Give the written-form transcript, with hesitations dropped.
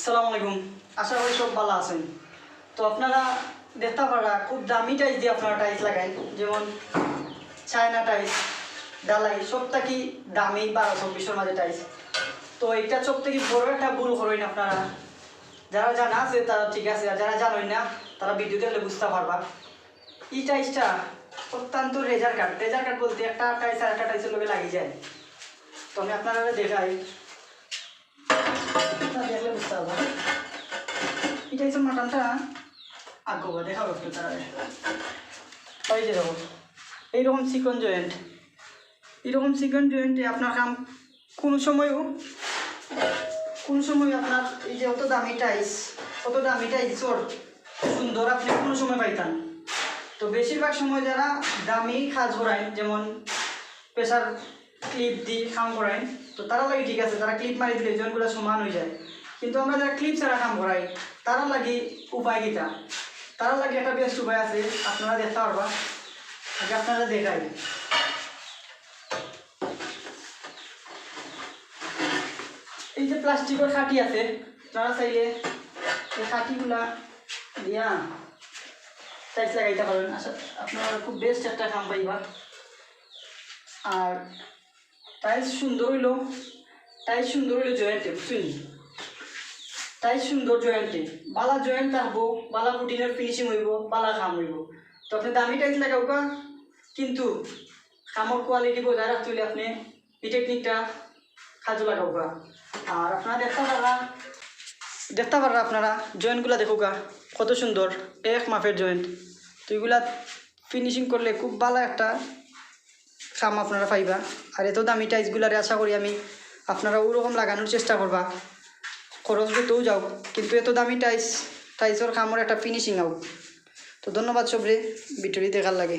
আসসালামু আলাইকুম। আশা করি সব ভালো আছেন। তো আপনারা দেখতে পারা খুব দামি টাইস দিয়ে আপনারা টাইস লাগাই, যেমন চায়না টাইস, ডালাই, সব থেকে দামি 1200-2000 মাঝে টাইস। তো এটা সব থেকে বড় একটা ভুল করেন আপনারা। যারা জানা আছে তারা ঠিক আছে, আর যারা জানেন না তারা ভিডিও দেখলে বুঝতে পারবা। এই টাইসটা অত্যন্ত রেজার কাট বলতে একটা টাইস আর একটা টাইসের লোকে লাগিয়ে যায়। তো আমি আপনারা দেখাই, দেখলে বুঝতে পারবা। এটা হচ্ছে মাটনটা আঁকবো, দেখাবো একটু তারা। এই যে দেখো, এইরকম চিকন জয়েন্ট, এইরকম চিকন জয়েন্টে আপনার কাম কোনো সময়ও আপনার এই যে অত দামি টাইস ওর সুন্দর আপনি কোনো সময় পাইতাম। তো বেশিরভাগ সময় যারা দামি কাজ করায়, যেমন প্রেসার ক্লিপ দিয়ে কাম করায়, তো তারা লাগে ঠিক আছে, তারা ক্লিপ মারি দিলে জয়েন্টগুলো সমান হয়ে যায়। কিন্তু আমরা যারা ক্লিপ ছাড়া কাম করাই তারা লাগে উপায় কিটা, তারা লাগে একটা বেস্ট উপায় আছে, আপনারা দেখতে পারবা। আগে আপনারা দেখাই, এই যে প্লাস্টিকের খাটি আছে, তারা চাইলে এই খাটিগুলা দিয়া টাইস লাগাইতে পারবেন। আচ্ছা, আপনারা খুব বেস্ট একটা কাম পাইবা। আর টাইস সুন্দর হইলো জয়েন্টে, বুঝছেন? টাইস সুন্দর জয়েন্টে, বালা জয়েন্ট থাকবো, বালা প্রোটিনের ফিনিশিং হইব, বালা কাম হইব। তো আপনি দামি টাইস লাগাবো, কিন্তু কামর কোয়ালিটি বজায় রাখতে হলে আপনি এই টেকনিকটা কাজে লাগাবো। আর আপনারা দেখতে পাররা আপনারা জয়েন্টগুলো দেখো কত সুন্দর, এক মাপের জয়েন্ট। তো এগুলা ফিনিশিং করলে খুব ভালো একটা কাম আপনারা পাইবা। আর এত দামি টাইসগুলারে আশা করি আমি আপনারা ওরকম লাগানোর চেষ্টা করবা, খরচ করতেও যাও, কিন্তু এত দামি টাইসর কামর একটা ফিনিশিং আও। তো ধন্যবাদ সবরে ভিডিওটি দেখার লাগে।